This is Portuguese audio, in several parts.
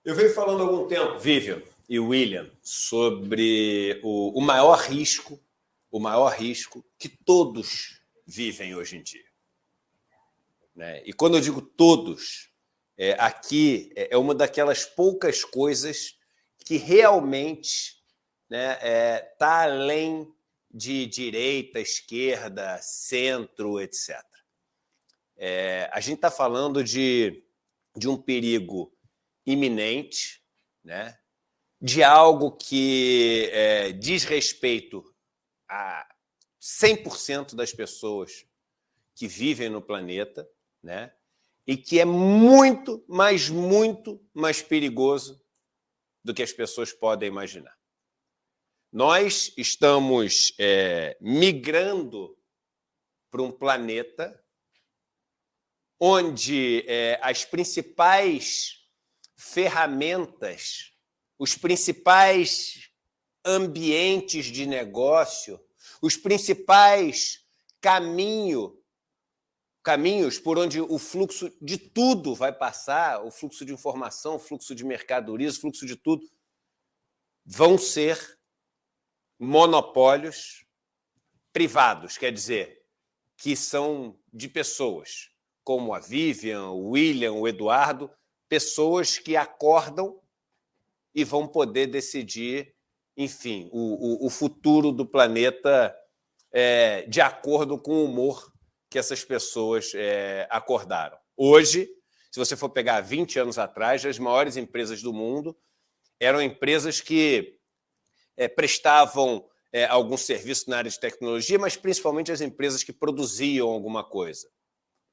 Eu venho falando há algum tempo, Vivian e William, sobre o maior risco que todos vivem hoje em dia, né? E quando eu digo todos, aqui é uma daquelas poucas coisas que realmente, né, tá além de direita, esquerda, centro, etc. A gente está falando de um perigo iminente, né? De algo que diz respeito a 100% das pessoas que vivem no planeta, né? E que é muito mais perigoso do que as pessoas podem imaginar. Nós estamos migrando para um planeta onde as principais ferramentas, os principais ambientes de negócio, os principais caminhos por onde o fluxo de tudo vai passar, o fluxo de informação, o fluxo de mercadorias, o fluxo de tudo, vão ser monopólios privados, quer dizer, que são de pessoas, como a Vivian, o William, o Eduardo, pessoas que acordam e vão poder decidir, enfim, o futuro do planeta de acordo com o humor que essas pessoas acordaram. Hoje, se você for pegar 20 anos atrás, as maiores empresas do mundo eram empresas que prestavam algum serviço na área de tecnologia, mas principalmente as empresas que produziam alguma coisa.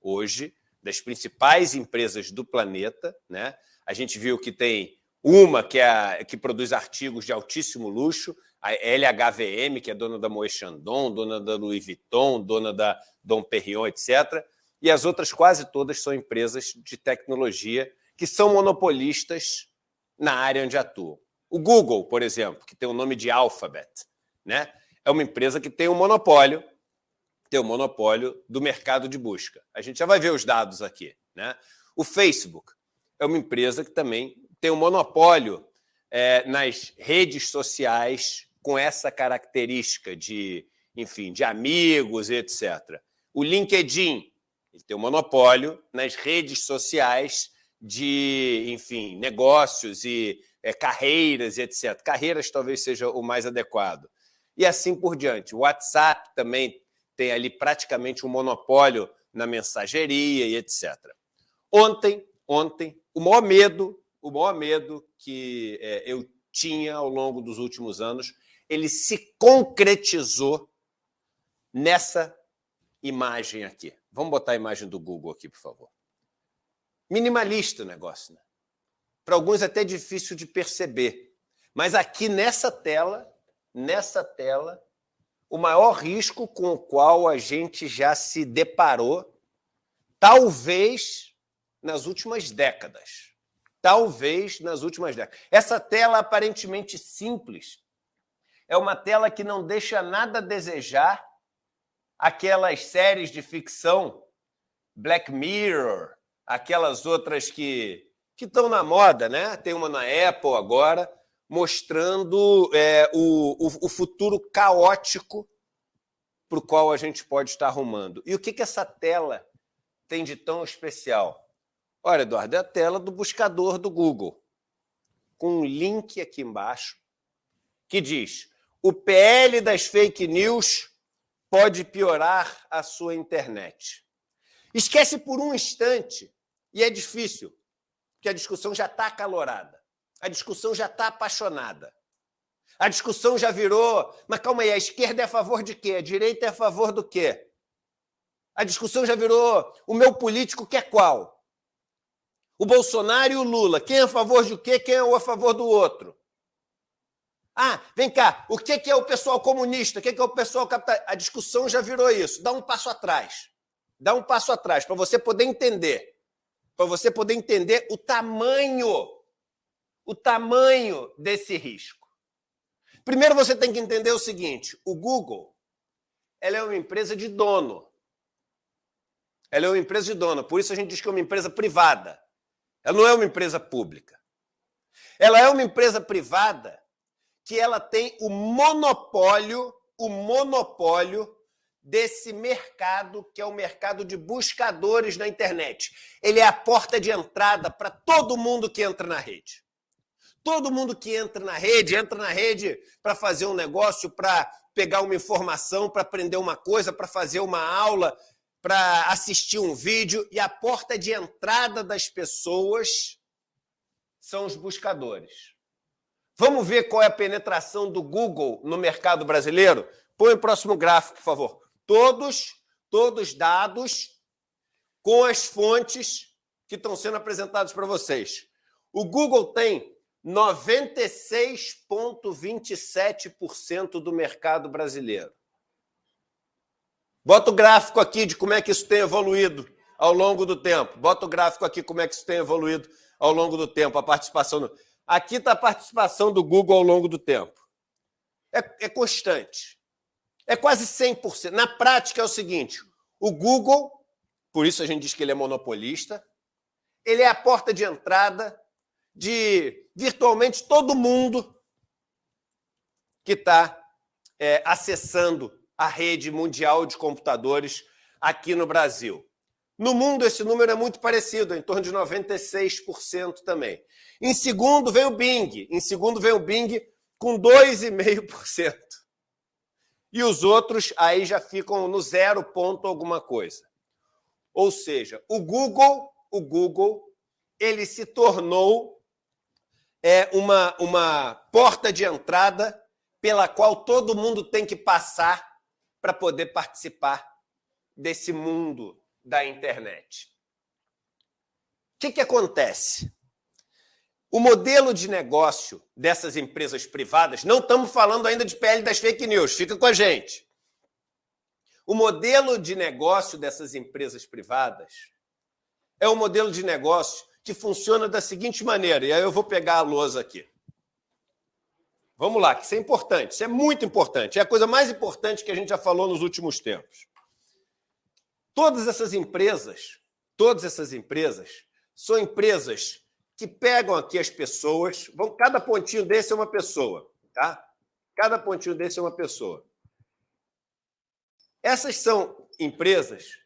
Hoje, das principais empresas do planeta, né, a gente viu que tem uma que produz artigos de altíssimo luxo, a LHVM, que é dona da Moët Chandon, dona da Louis Vuitton, dona da Dom Perignon, etc. E as outras quase todas são empresas de tecnologia que são monopolistas na área onde atuam. O Google, por exemplo, que tem o nome de Alphabet, né, é uma empresa que tem um monopólio do mercado de busca. A gente já vai ver os dados aqui, né? O Facebook é uma empresa que também tem um monopólio nas redes sociais com essa característica de, enfim, de amigos, etc. O LinkedIn ele tem um monopólio nas redes sociais de, enfim, negócios e carreiras, etc. Carreiras talvez seja o mais adequado. E assim por diante. O WhatsApp também tem ali praticamente um monopólio na mensageria e etc. Ontem, o maior medo que eu tinha ao longo dos últimos anos, ele se concretizou nessa imagem aqui. Vamos botar a imagem do Google aqui, por favor. Minimalista o negócio, né? Para alguns é até difícil de perceber. Mas aqui nessa tela, o maior risco com o qual a gente já se deparou, talvez nas últimas décadas. Essa tela aparentemente simples é uma tela que não deixa nada a desejar aquelas séries de ficção, Black Mirror, aquelas outras que estão na moda, né? Tem uma na Apple agora, mostrando o futuro caótico para o qual a gente pode estar arrumando. E o que essa tela tem de tão especial? Olha, Eduardo, é a tela do buscador do Google, com um link aqui embaixo que diz: o PL das fake news pode piorar a sua internet. Esquece por um instante, e é difícil, porque a discussão já está acalorada, a discussão já está apaixonada. A discussão já virou, mas calma aí, a esquerda é a favor de quê? A direita é a favor do quê? A discussão já virou, o meu político quer qual? O Bolsonaro e o Lula, quem é a favor de quê? Quem é a favor do outro? Ah, vem cá, o que é o pessoal comunista? O que é o pessoal capitalista? A discussão já virou isso. Dá um passo atrás. Para você poder entender. Para você poder entender o tamanho desse risco. Primeiro você tem que entender o seguinte: o Google ela é uma empresa de dono. Por isso a gente diz que é uma empresa privada. Ela não é uma empresa pública. Ela é uma empresa privada que ela tem o monopólio desse mercado, que é o mercado de buscadores na internet. Ele é a porta de entrada para todo mundo que entra na rede. Todo mundo que entra na rede para fazer um negócio, para pegar uma informação, para aprender uma coisa, para fazer uma aula, para assistir um vídeo. E a porta de entrada das pessoas são os buscadores. Vamos ver qual é a penetração do Google no mercado brasileiro? Põe o próximo gráfico, por favor. Todos dados com as fontes que estão sendo apresentados para vocês. O Google tem 96,27% do mercado brasileiro. Bota o gráfico aqui de como é que isso tem evoluído ao longo do tempo. Bota o gráfico aqui como é que isso tem evoluído ao longo do tempo, a participação. Aqui está a participação do Google ao longo do tempo. É constante. É quase 100%. Na prática é o seguinte, o Google, por isso a gente diz que ele é monopolista, ele é a porta de entrada de virtualmente todo mundo que está acessando a rede mundial de computadores aqui no Brasil. No mundo, esse número é muito parecido, em torno de 96% também. Em segundo vem o Bing. Com 2,5%. E os outros aí já ficam no 0 ponto alguma coisa. Ou seja, o Google ele se tornou uma porta de entrada pela qual todo mundo tem que passar para poder participar desse mundo da internet. O que acontece? O modelo de negócio dessas empresas privadas, não estamos falando ainda de PL das fake news, fica com a gente. O modelo de negócio dessas empresas privadas é um modelo de negócio que funciona da seguinte maneira, e aí eu vou pegar a lousa aqui. Vamos lá, que isso é importante, isso é muito importante, é a coisa mais importante que a gente já falou nos últimos tempos. Todas essas empresas são empresas que pegam aqui as pessoas, cada pontinho desse é uma pessoa, tá? Cada pontinho desse é uma pessoa. Essas são empresas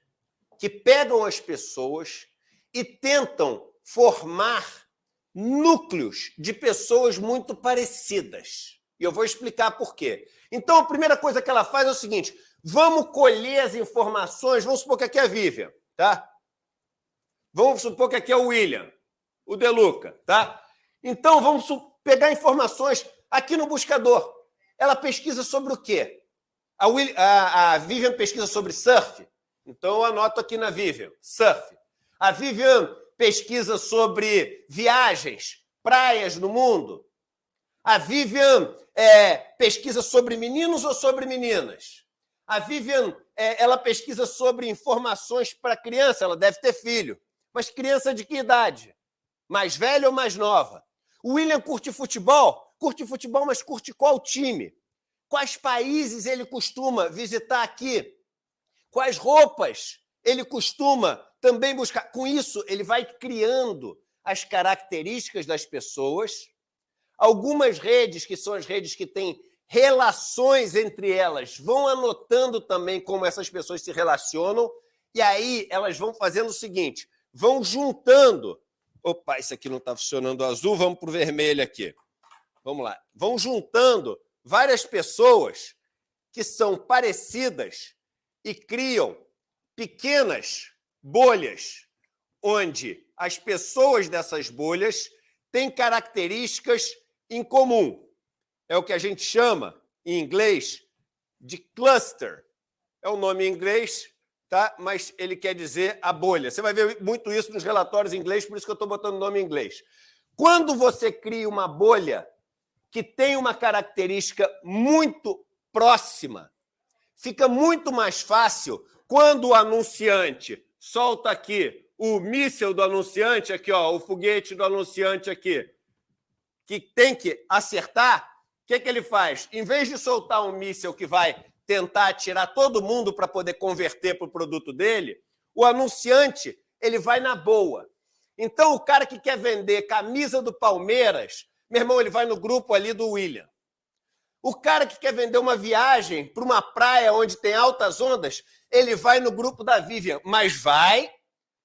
que pegam as pessoas e tentam formar núcleos de pessoas muito parecidas. E eu vou explicar por quê. Então, a primeira coisa que ela faz é o seguinte, vamos colher as informações, vamos supor que aqui é a Vivian, tá? Vamos supor que aqui é o William, o De Luca, tá? Então, vamos pegar informações aqui no buscador. Ela pesquisa sobre o quê? A Vivian pesquisa sobre surf. Então, eu anoto aqui na Vivian, surf. A Vivian pesquisa sobre viagens, praias no mundo. A Vivian pesquisa sobre meninos ou sobre meninas. A Vivian ela pesquisa sobre informações para criança, ela deve ter filho. Mas criança de que idade? Mais velha ou mais nova? O William curte futebol, mas curte qual time? Quais países ele costuma visitar aqui? Quais roupas ele costuma também buscar? Com isso, ele vai criando as características das pessoas. Algumas redes, que são as redes que têm relações entre elas, vão anotando também como essas pessoas se relacionam, e aí elas vão fazendo o seguinte, vão juntando... Opa, isso aqui não está funcionando azul, vamos para o vermelho aqui. Vamos lá. Vão juntando várias pessoas que são parecidas e criam pequenas bolhas, onde as pessoas dessas bolhas têm características em comum. É o que a gente chama, em inglês, de cluster. É o nome em inglês, tá? Mas ele quer dizer a bolha. Você vai ver muito isso nos relatórios em inglês, por isso que eu estou botando o nome em inglês. Quando você cria uma bolha que tem uma característica muito próxima, fica muito mais fácil quando o anunciante solta aqui o míssil do anunciante, aqui, ó, o foguete do anunciante aqui, que tem que acertar, o que ele faz? Em vez de soltar um míssil que vai tentar atirar todo mundo para poder converter para o produto dele, o anunciante ele vai na boa. Então, o cara que quer vender camisa do Palmeiras, meu irmão, ele vai no grupo ali do William. O cara que quer vender uma viagem para uma praia onde tem altas ondas, ele vai no grupo da Vivian, mas vai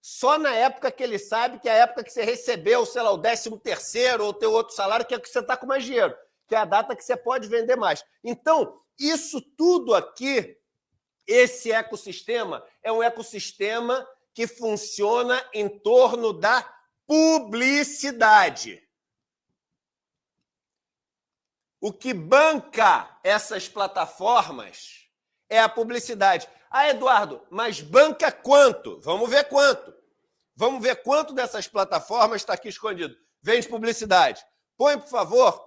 só na época que ele sabe que é a época que você recebeu, sei lá, o 13º ou o teu outro salário, que é que você está com mais dinheiro, que é a data que você pode vender mais. Então, isso tudo aqui, esse ecossistema, é um ecossistema que funciona em torno da publicidade. O que banca essas plataformas é a publicidade. Ah, Eduardo, mas banca quanto? Vamos ver quanto. Vamos ver quanto dessas plataformas está aqui escondido. Vende publicidade. Põe, por favor,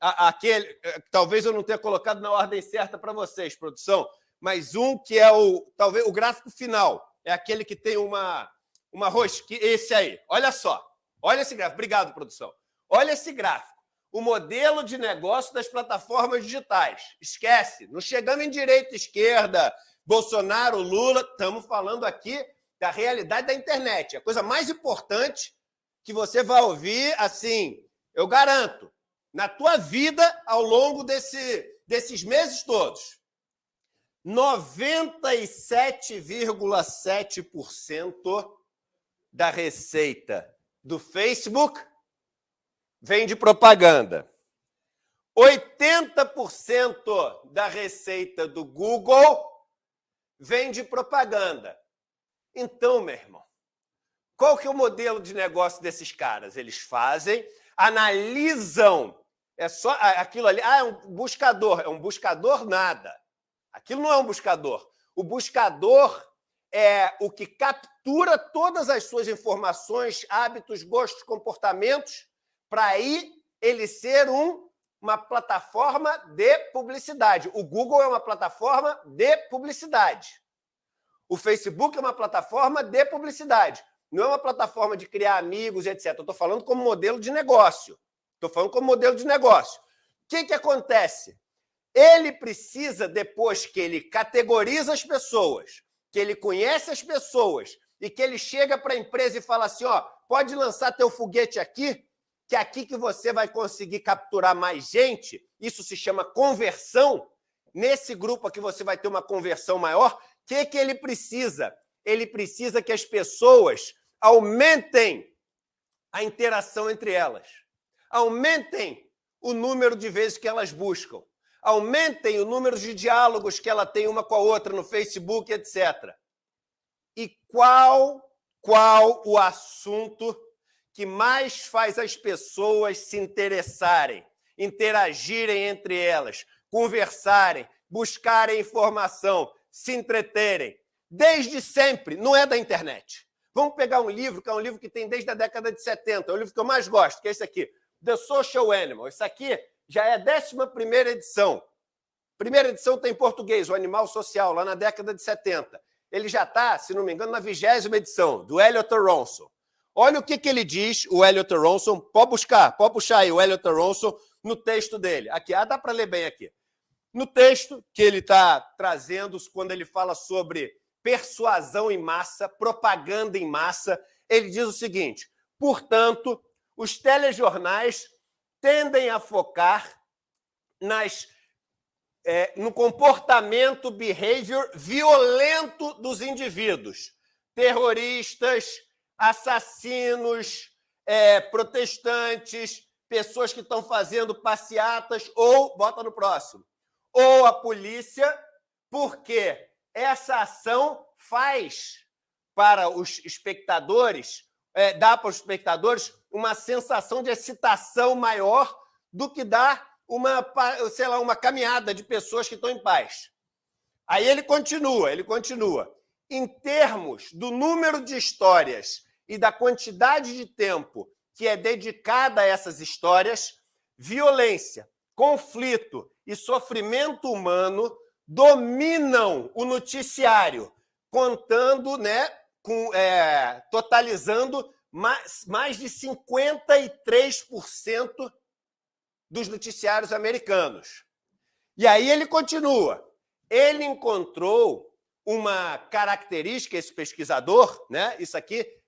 aquele. Talvez eu não tenha colocado na ordem certa para vocês, produção, mas um que é talvez o gráfico final. É aquele que tem uma rosquinha. Esse aí. Olha só. Olha esse gráfico. Obrigado, produção. Olha esse gráfico. O modelo de negócio das plataformas digitais. Esquece, não chegamos em direita, esquerda, Bolsonaro, Lula, estamos falando aqui da realidade da internet. A coisa mais importante que você vai ouvir, assim, eu garanto, na tua vida ao longo desses meses todos. 97,7% da receita do Facebook vem de propaganda. 80% da receita do Google vem de propaganda. Então, meu irmão, qual que é o modelo de negócio desses caras? Eles fazem, analisam, é só aquilo ali, é um buscador nada. Aquilo não é um buscador. O buscador é o que captura todas as suas informações, hábitos, gostos, comportamentos, para aí ele ser uma plataforma de publicidade. O Google é uma plataforma de publicidade. O Facebook é uma plataforma de publicidade. Não é uma plataforma de criar amigos, etc. Eu estou falando como modelo de negócio. O que acontece? Ele precisa, depois que ele categoriza as pessoas, que ele conhece as pessoas e que ele chega para a empresa e fala assim, ó, pode lançar teu foguete aqui, que é aqui que você vai conseguir capturar mais gente, isso se chama conversão, nesse grupo aqui você vai ter uma conversão maior. O que ele precisa? Ele precisa que as pessoas aumentem a interação entre elas, aumentem o número de vezes que elas buscam, aumentem o número de diálogos que ela tem uma com a outra no Facebook, etc. E qual o assunto que mais faz as pessoas se interessarem, interagirem entre elas, conversarem, buscarem informação, se entreterem? Desde sempre, não é da internet. Vamos pegar um livro, que é um livro que tem desde a década de 70, é o livro que eu mais gosto, que é esse aqui, The Social Animal. Esse aqui já é a 11ª edição. Primeira edição tem em português, O Animal Social, lá na década de 70. Ele já está, se não me engano, na 20ª edição, do Elliot Aronson. Olha o que ele diz, o Elliot Aronson. Pode puxar aí o Elliot Aronson no texto dele. Aqui, dá para ler bem aqui. No texto que ele está trazendo, quando ele fala sobre persuasão em massa, propaganda em massa, ele diz o seguinte: portanto, os telejornais tendem a focar no comportamento, behavior violento dos indivíduos, terroristas, assassinos, protestantes, pessoas que estão fazendo passeatas, ou, bota no próximo, ou a polícia, porque essa ação faz para os espectadores, dá para os espectadores uma sensação de excitação maior do que dá uma caminhada de pessoas que estão em paz. Aí ele continua. Em termos do número de histórias e da quantidade de tempo que é dedicada a essas histórias, violência, conflito e sofrimento humano dominam o noticiário, contando, totalizando mais de 53% dos noticiários americanos. E aí ele continua. Ele encontrou uma característica, esse pesquisador, né?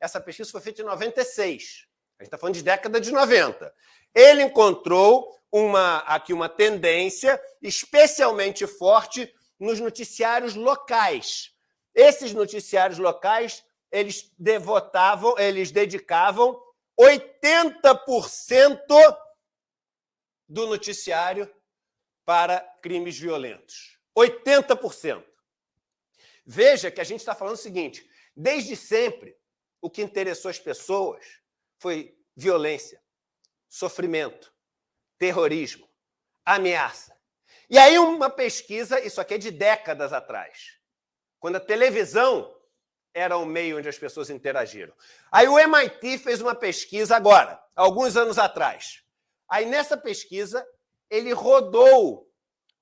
Essa pesquisa foi feita em 96. A gente está falando de década de 90. Ele encontrou uma tendência especialmente forte nos noticiários locais. Esses noticiários locais, eles dedicavam 80% do noticiário para crimes violentos. 80%. Veja que a gente está falando o seguinte, desde sempre, o que interessou as pessoas foi violência, sofrimento, terrorismo, ameaça. E aí uma pesquisa, isso aqui é de décadas atrás, quando a televisão era o meio onde as pessoas interagiram. Aí o MIT fez uma pesquisa agora, alguns anos atrás. Aí nessa pesquisa, ele rodou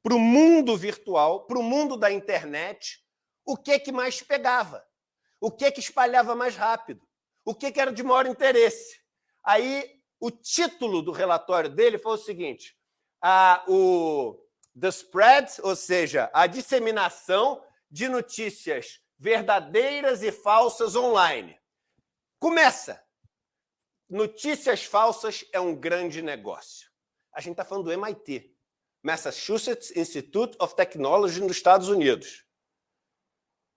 para o mundo virtual, para o mundo da internet, o que mais pegava, o que espalhava mais rápido, o que era de maior interesse. Aí o título do relatório dele foi o seguinte, the spread, ou seja, a disseminação de notícias verdadeiras e falsas online. Começa. Notícias falsas é um grande negócio. A gente está falando do MIT, Massachusetts Institute of Technology, nos Estados Unidos.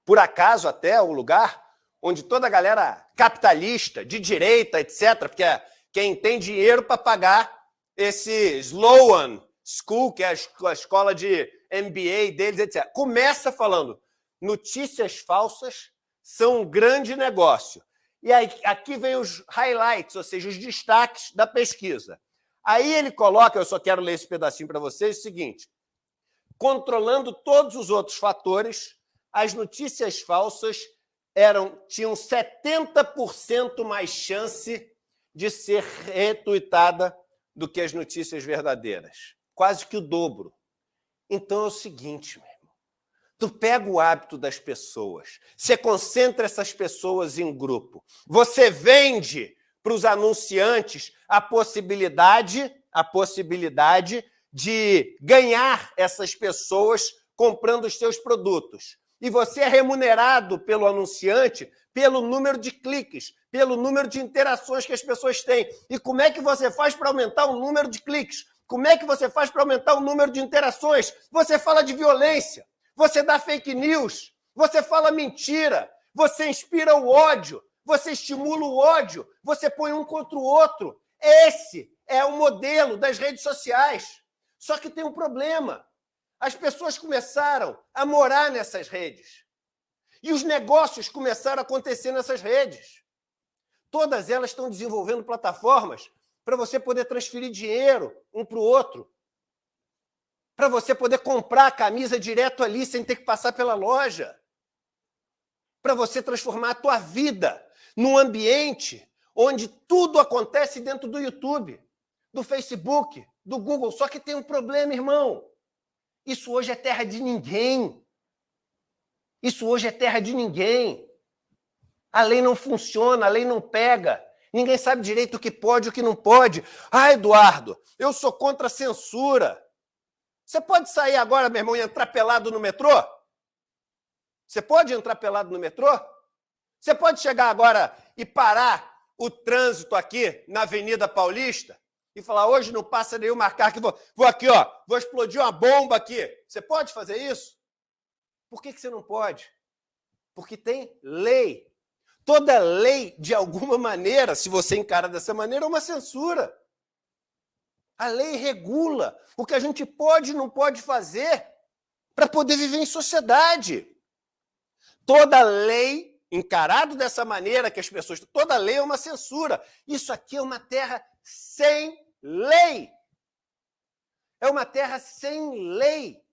Por acaso, até o lugar onde toda a galera capitalista, de direita, etc., porque quem tem dinheiro para pagar esse Sloan School, que é a escola de MBA deles, etc. Começa falando, notícias falsas são um grande negócio. E aí, aqui vem os highlights, ou seja, os destaques da pesquisa. Aí ele coloca, eu só quero ler esse pedacinho para vocês, o seguinte, controlando todos os outros fatores, as notícias falsas tinham 70% mais chance de ser retuitada do que as notícias verdadeiras. Quase que o dobro. Então é o seguinte, meu irmão, tu pega o hábito das pessoas, você concentra essas pessoas em grupo, você vende para os anunciantes a possibilidade de ganhar essas pessoas comprando os seus produtos. E você é remunerado pelo anunciante pelo número de cliques, pelo número de interações que as pessoas têm. E como é que você faz para aumentar o número de cliques? Como é que você faz para aumentar o número de interações? Você fala de violência, você dá fake news, você fala mentira, você inspira o ódio, você estimula o ódio, você põe um contra o outro. Esse é o modelo das redes sociais. Só que tem um problema. As pessoas começaram a morar nessas redes. E os negócios começaram a acontecer nessas redes. Todas elas estão desenvolvendo plataformas para você poder transferir dinheiro um para o outro. Para você poder comprar a camisa direto ali, sem ter que passar pela loja. Para você transformar a tua vida num ambiente onde tudo acontece dentro do YouTube, do Facebook, do Google. Só que tem um problema, irmão. Isso hoje é terra de ninguém. Isso hoje é terra de ninguém. A lei não funciona, a lei não pega. Ninguém sabe direito o que pode e o que não pode. Ah, Eduardo, eu sou contra a censura. Você pode sair agora, meu irmão, e entrar pelado no metrô? Você pode entrar pelado no metrô? Você pode chegar agora e parar o trânsito aqui na Avenida Paulista e falar, hoje não passa nenhuma carro, que vou aqui, ó, vou explodir uma bomba aqui. Você pode fazer isso? Por que você não pode? Porque tem lei. Toda lei, de alguma maneira, se você encara dessa maneira, é uma censura. A lei regula o que a gente pode e não pode fazer para poder viver em sociedade. Toda lei, encarado dessa maneira que as pessoas... Toda lei é uma censura. Isso aqui é uma terra sem lei. É uma terra sem lei.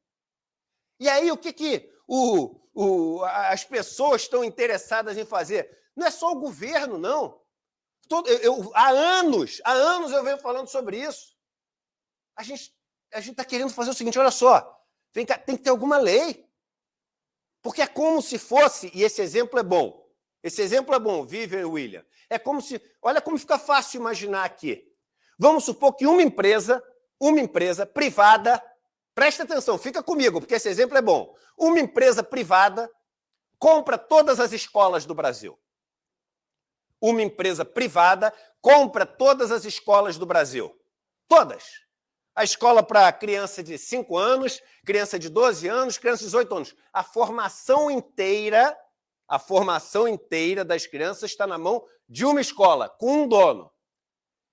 E aí, o que as pessoas estão interessadas em fazer? Não é só o governo, não. Há anos eu venho falando sobre isso. A gente está querendo fazer o seguinte, olha só, tem que ter alguma lei. Porque é como se fosse, e esse exemplo é bom, Vivian e William, é como se, olha como fica fácil imaginar aqui. Vamos supor que uma empresa privada, presta atenção, fica comigo, porque esse exemplo é bom. Uma empresa privada compra todas as escolas do Brasil. Uma empresa privada compra todas as escolas do Brasil. Todas. A escola para criança de 5 anos, criança de 12 anos, criança de 18 anos. A formação inteira das crianças está na mão de uma escola, com um dono.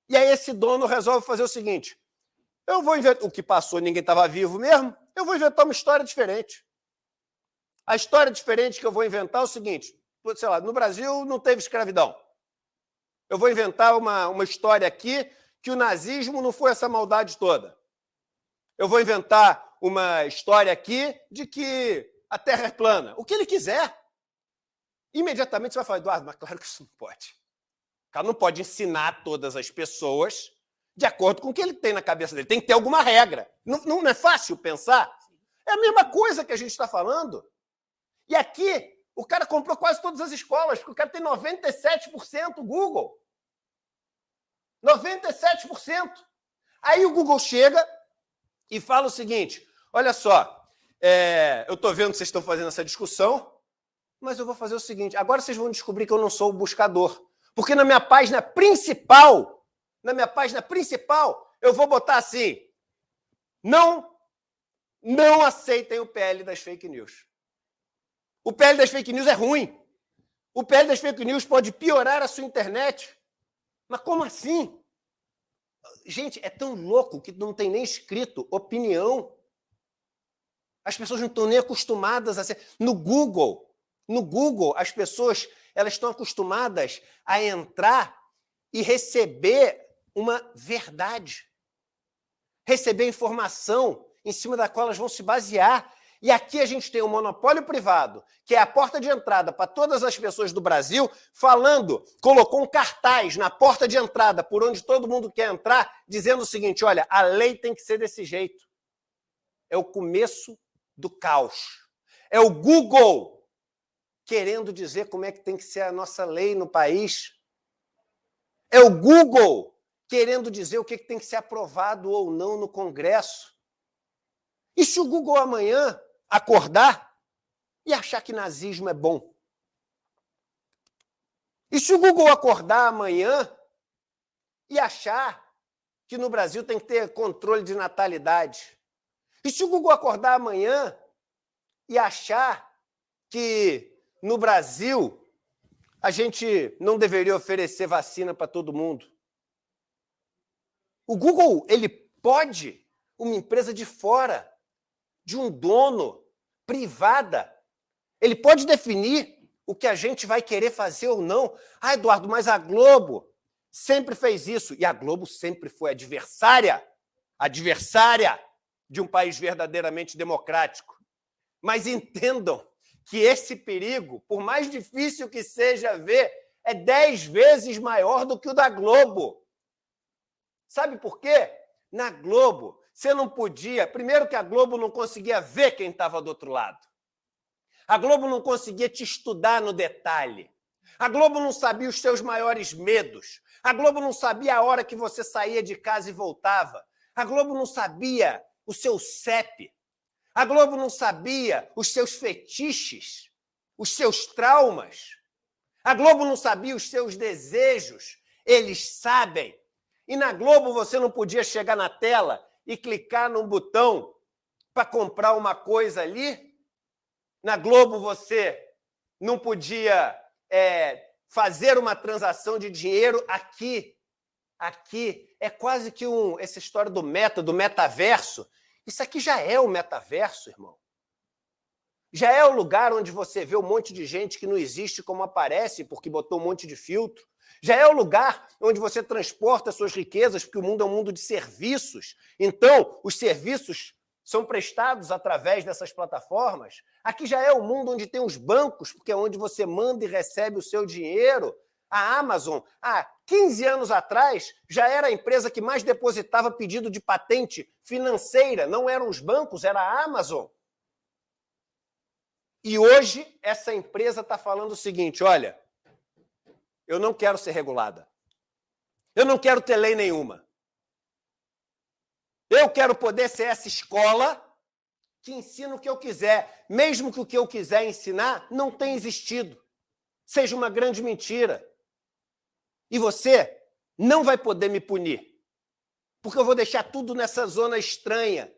E aí esse dono resolve fazer o seguinte: eu vou inventar, o que passou, ninguém estava vivo mesmo, eu vou inventar uma história diferente. A história diferente que eu vou inventar é o seguinte: sei lá, no Brasil não teve escravidão. Eu vou inventar uma história aqui que o nazismo não foi essa maldade toda. Eu vou inventar uma história aqui de que a Terra é plana. O que ele quiser. Imediatamente você vai falar: Eduardo, mas claro que isso não pode. O cara não pode ensinar todas as pessoas de acordo com o que ele tem na cabeça dele. Tem que ter alguma regra. Não é fácil pensar? É a mesma coisa que a gente está falando. E aqui, o cara comprou quase todas as escolas, porque o cara tem 97% Google. 97%. Aí o Google chega e fala o seguinte: olha só, eu estou vendo que vocês estão fazendo essa discussão, mas eu vou fazer o seguinte: agora vocês vão descobrir que eu não sou o buscador. Porque na minha página principal, eu vou botar assim: não aceitem o PL das fake news. O PL das fake news é ruim. O PL das fake news pode piorar a sua internet. Mas como assim? Gente, é tão louco que não tem nem escrito opinião. As pessoas não estão nem acostumadas a ser... No Google, as pessoas elas estão acostumadas a entrar e receber uma verdade. Receber informação em cima da qual elas vão se basear. E aqui a gente tem um monopólio privado, que é a porta de entrada para todas as pessoas do Brasil, colocou um cartaz na porta de entrada, por onde todo mundo quer entrar, dizendo o seguinte: olha, a lei tem que ser desse jeito. É o começo do caos. É o Google querendo dizer como é que tem que ser a nossa lei no país. É o Google querendo dizer o que tem que ser aprovado ou não no Congresso. E se o Google amanhã acordar e achar que nazismo é bom? E se o Google acordar amanhã e achar que no Brasil tem que ter controle de natalidade? E se o Google acordar amanhã e achar que no Brasil a gente não deveria oferecer vacina para todo mundo? O Google, ele pode, uma empresa de fora, de um dono, privada, ele pode definir o que a gente vai querer fazer ou não. Ah, Eduardo, mas a Globo sempre fez isso. E a Globo sempre foi adversária de um país verdadeiramente democrático. Mas entendam que esse perigo, por mais difícil que seja ver, é 10 vezes maior do que o da Globo. Sabe por quê? Na Globo, você não podia... Primeiro que a Globo não conseguia ver quem estava do outro lado. A Globo não conseguia te estudar no detalhe. A Globo não sabia os seus maiores medos. A Globo não sabia a hora que você saía de casa e voltava. A Globo não sabia o seu CEP. A Globo não sabia os seus fetiches, os seus traumas. A Globo não sabia os seus desejos. Eles sabem. E na Globo você não podia chegar na tela e clicar num botão para comprar uma coisa ali. Na Globo você não podia fazer uma transação de dinheiro aqui. Aqui é quase que essa história do metaverso. Isso aqui já é o metaverso, irmão. Já é o lugar onde você vê um monte de gente que não existe como aparece porque botou um monte de filtro. Já é o lugar onde você transporta suas riquezas, porque o mundo é um mundo de serviços. Então, os serviços são prestados através dessas plataformas. Aqui já é o mundo onde tem os bancos, porque é onde você manda e recebe o seu dinheiro. A Amazon, há 15 anos atrás, já era a empresa que mais depositava pedido de patente financeira. Não eram os bancos, era a Amazon. E hoje, essa empresa está falando o seguinte: olha, eu não quero ser regulada. Eu não quero ter lei nenhuma. Eu quero poder ser essa escola que ensina o que eu quiser, mesmo que o que eu quiser ensinar não tenha existido, seja uma grande mentira. E você não vai poder me punir, porque eu vou deixar tudo nessa zona estranha,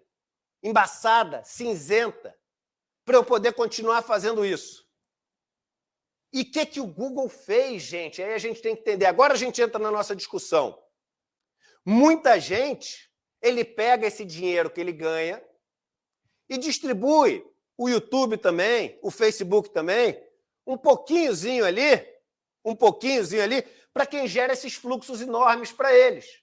embaçada, cinzenta, para eu poder continuar fazendo isso. E o que o Google fez, gente? Aí a gente tem que entender. Agora a gente entra na nossa discussão. Muita gente, ele pega esse dinheiro que ele ganha e distribui, o YouTube também, o Facebook também, um pouquinhozinho ali, para quem gera esses fluxos enormes para eles.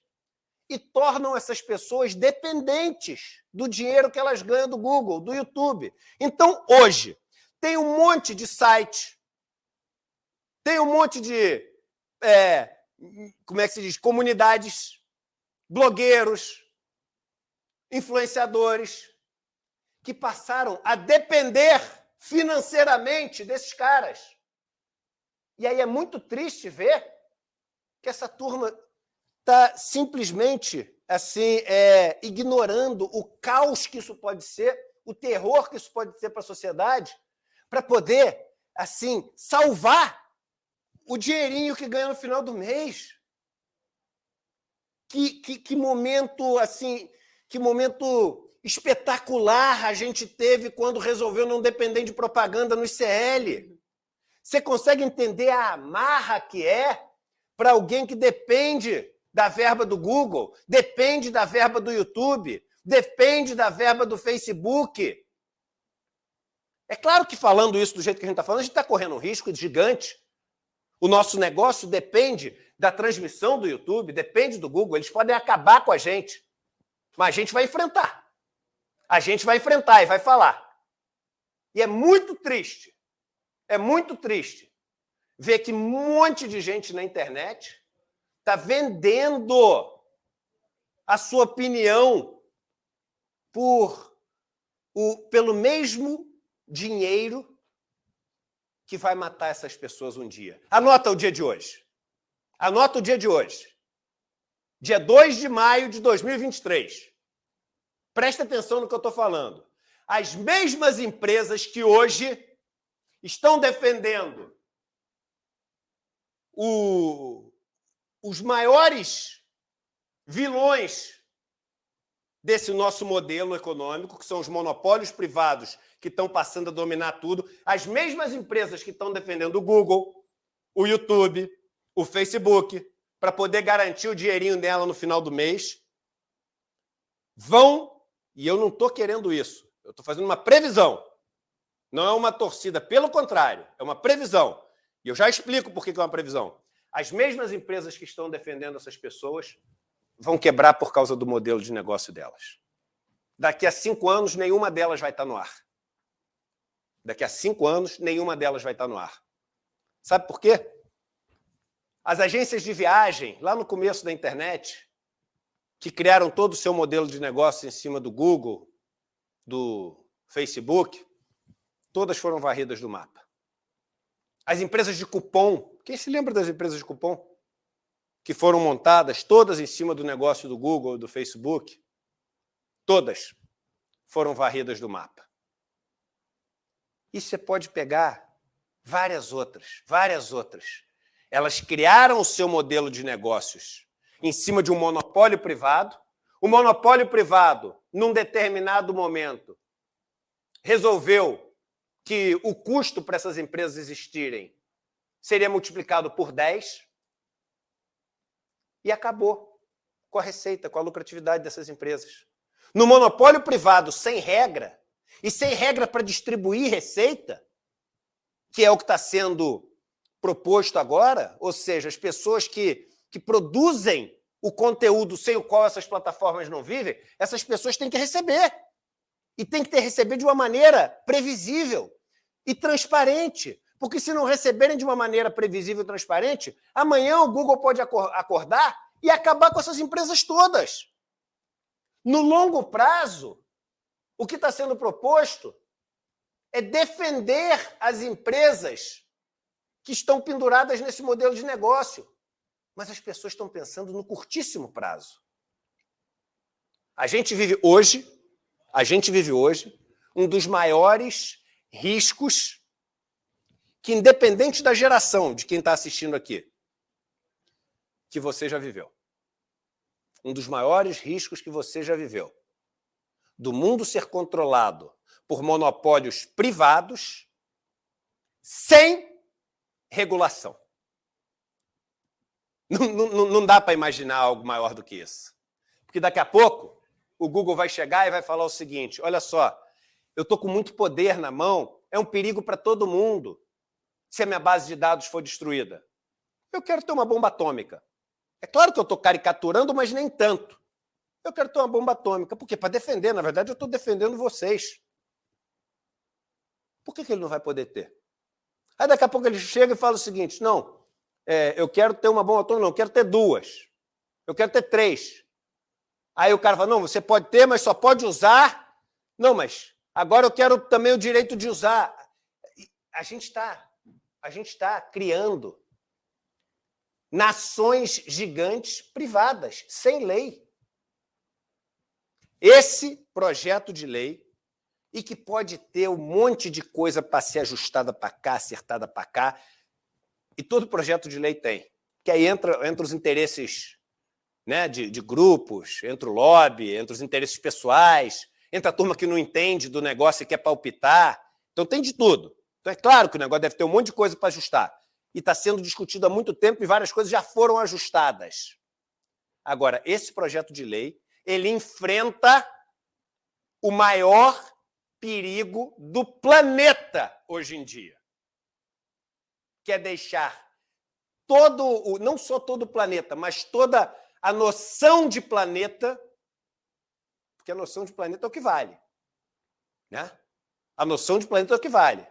E tornam essas pessoas dependentes do dinheiro que elas ganham do Google, do YouTube. Então, hoje, tem um monte de site, tem um monte de, como é que se diz, comunidades, blogueiros, influenciadores, que passaram a depender financeiramente desses caras. E aí é muito triste ver que essa turma está simplesmente assim, ignorando o caos que isso pode ser, o terror que isso pode ser para a sociedade, para poder assim salvar o dinheirinho que ganha no final do mês. Que momento assim, que momento espetacular a gente teve quando resolveu não depender de propaganda no ICL. Você consegue entender a amarra que é para alguém que depende da verba do Google, depende da verba do YouTube, depende da verba do Facebook? É claro que falando isso do jeito que a gente está falando, a gente está correndo um risco gigante. O nosso negócio depende da transmissão do YouTube, depende do Google, eles podem acabar com a gente, mas a gente vai enfrentar. A gente vai enfrentar e vai falar. E é muito triste ver que um monte de gente na internet está vendendo a sua opinião pelo mesmo dinheiro que vai matar essas pessoas um dia. Anota o dia de hoje. Anota o dia de hoje. Dia 2 de maio de 2023. Presta atenção no que eu estou falando. As mesmas empresas que hoje estão defendendo os maiores vilões desse nosso modelo econômico, que são os monopólios privados que estão passando a dominar tudo, as mesmas empresas que estão defendendo o Google, o YouTube, o Facebook, para poder garantir o dinheirinho dela no final do mês, vão, e eu não estou querendo isso, eu estou fazendo uma previsão, não é uma torcida, pelo contrário, é uma previsão. E eu já explico por que é uma previsão. As mesmas empresas que estão defendendo essas pessoas vão quebrar por causa do modelo de negócio delas. Daqui a 5 anos, nenhuma delas vai estar no ar. Daqui a 5 anos, nenhuma delas vai estar no ar. Sabe por quê? As agências de viagem, lá no começo da internet, que criaram todo o seu modelo de negócio em cima do Google, do Facebook, todas foram varridas do mapa. As empresas de cupom, quem se lembra das empresas de cupom? Que foram montadas todas em cima do negócio do Google, do Facebook, todas foram varridas do mapa. E você pode pegar várias outras. Elas criaram o seu modelo de negócios em cima de um monopólio privado. O monopólio privado, num determinado momento, resolveu que o custo para essas empresas existirem seria multiplicado por 10 e acabou com a receita, com a lucratividade dessas empresas. No monopólio privado, sem regra, e sem regra para distribuir receita, que é o que está sendo proposto agora, ou seja, as pessoas que produzem o conteúdo sem o qual essas plataformas não vivem, essas pessoas têm que receber. E tem que receber de uma maneira previsível e transparente. Porque se não receberem de uma maneira previsível e transparente, amanhã o Google pode acordar e acabar com essas empresas todas. No longo prazo, o que está sendo proposto é defender as empresas que estão penduradas nesse modelo de negócio. Mas as pessoas estão pensando no curtíssimo prazo. A gente vive hoje um dos maiores riscos que, independente da geração de quem está assistindo aqui, que você já viveu. Um dos maiores riscos que você já viveu. Do mundo ser controlado por monopólios privados sem regulação. Não dá para imaginar algo maior do que isso. Porque daqui a pouco o Google vai chegar e vai falar o seguinte: olha só, eu estou com muito poder na mão, é um perigo para todo mundo se a minha base de dados for destruída. Eu quero ter uma bomba atômica. É claro que eu estou caricaturando, mas nem tanto. Eu quero ter uma bomba atômica. Por quê? Para defender. Na verdade, eu estou defendendo vocês. Por que ele não vai poder ter? Aí daqui a pouco ele chega e fala o seguinte: não, eu quero ter uma bomba atômica, não, eu quero ter 2. Eu quero ter 3. Aí o cara fala: não, você pode ter, mas só pode usar. Não, mas agora eu quero também o direito de usar. A gente está criando nações gigantes privadas, sem lei. Esse projeto de lei, e que pode ter um monte de coisa para ser ajustada para cá, acertada para cá, e todo projeto de lei tem. Que aí entra os interesses, né, de grupos, entra o lobby, entra os interesses pessoais, entra a turma que não entende do negócio e quer palpitar. Então tem de tudo. Então é claro que o negócio deve ter um monte de coisa para ajustar. E está sendo discutido há muito tempo e várias coisas já foram ajustadas. Agora, esse projeto de lei, ele enfrenta o maior perigo do planeta hoje em dia, que é deixar não só todo o planeta, mas toda a noção de planeta, porque a noção de planeta é o que vale, né? A noção de planeta é o que vale.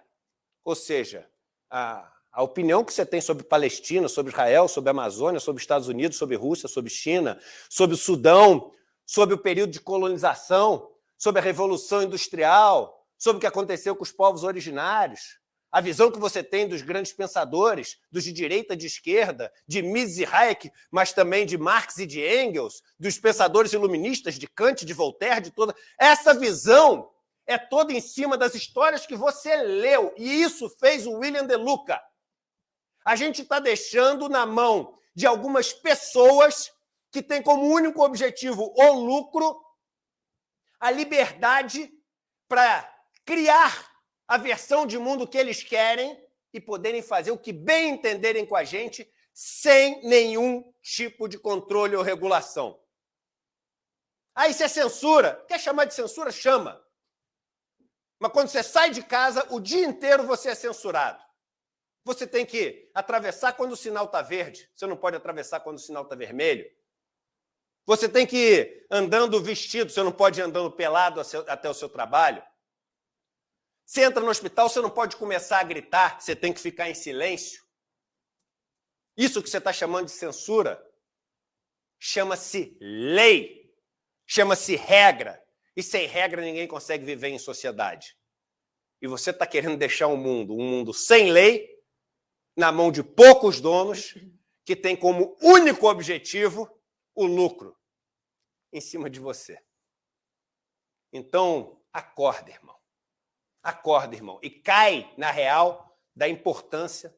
Ou seja, a opinião que você tem sobre Palestina, sobre Israel, sobre a Amazônia, sobre Estados Unidos, sobre Rússia, sobre China, sobre o Sudão, sobre o período de colonização, sobre a Revolução Industrial, sobre o que aconteceu com os povos originários, a visão que você tem dos grandes pensadores, dos de direita e de esquerda, de Mises e Hayek, mas também de Marx e de Engels, dos pensadores iluministas, de Kant, de Voltaire, de toda... Essa visão é toda em cima das histórias que você leu, e isso fez o William De Luca. A gente está deixando na mão de algumas pessoas que têm como único objetivo o lucro, a liberdade para criar a versão de mundo que eles querem e poderem fazer o que bem entenderem com a gente sem nenhum tipo de controle ou regulação. Aí isso é censura. Quer chamar de censura? Chama. Mas quando você sai de casa, o dia inteiro você é censurado. Você tem que atravessar quando o sinal está verde. Você não pode atravessar quando o sinal está vermelho. Você tem que ir andando vestido. Você não pode ir andando pelado até o seu trabalho. Você entra no hospital, você não pode começar a gritar. Você tem que ficar em silêncio. Isso que você está chamando de censura chama-se lei. Chama-se regra. E sem regra ninguém consegue viver em sociedade. E você está querendo deixar um mundo sem lei, na mão de poucos donos, que tem como único objetivo o lucro em cima de você. Então, acorda, irmão. Acorda, irmão. E cai, na real, da importância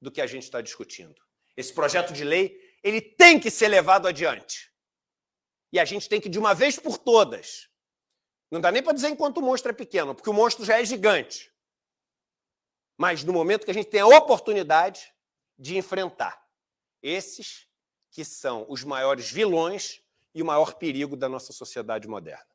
do que a gente está discutindo. Esse projeto de lei, ele tem que ser levado adiante. E a gente tem que, de uma vez por todas, não dá nem para dizer enquanto o monstro é pequeno, porque o monstro já é gigante. Mas no momento que a gente tem a oportunidade de enfrentar esses que são os maiores vilões e o maior perigo da nossa sociedade moderna.